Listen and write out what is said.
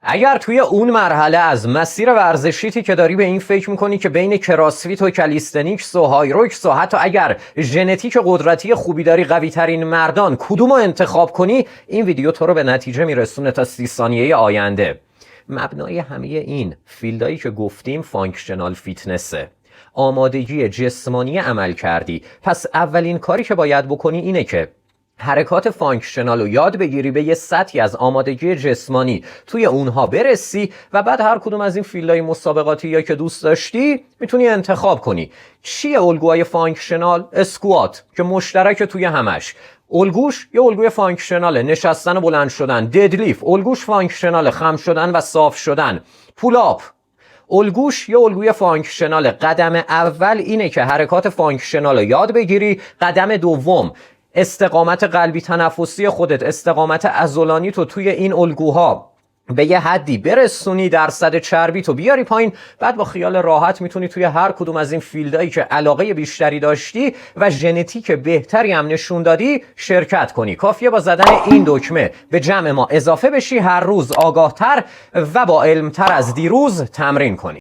اگر توی اون مرحله از مسیر ورزشیتی که داری به این فکر میکنی که بین کراسفیت و کالیستنیکس و هایروکس و حتی اگر ژنتیک قدرتی خوبی داری قوی ترین مردان کدومو انتخاب کنی، این ویدیو تو رو به نتیجه میرسونه تا 30 ثانیه آینده. مبنای همه این فیلدایی که گفتیم فانکشنال فیتنسه، آمادگی جسمانی عمل کردی. پس اولین کاری که باید بکنی اینه که حرکات فانکشنال رو یاد بگیری، به یه سطحی از آمادگی جسمانی توی اونها برسی و بعد هر کدوم از این فیلدهای مسابقاتی یا که دوست داشتی میتونی انتخاب کنی. چیه الگوهای فانکشنال؟ اسکوات که مشترک توی همش. الگوش یه الگوی فانکشناله، نشستن و بلند شدن. ددلیفت الگوش فانکشناله، خم شدن و صاف شدن. پولاپ الگوش یه الگوی فانکشناله. قدم اول اینه که حرکات فانکشنال رو یاد بگیری. قدم دوم استقامت قلبی تنفسی خودت، استقامت عضلانی تو توی این الگوها به یه حدی برسونی، درصد چربی تو بیاری پایین. بعد با خیال راحت میتونی توی هر کدوم از این فیلدهایی که علاقه بیشتری داشتی و ژنتیک بهتری هم نشون دادی شرکت کنی. کافیه با زدن این دکمه به جمع ما اضافه بشی، هر روز آگاهتر و با علمتر از دیروز تمرین کنی.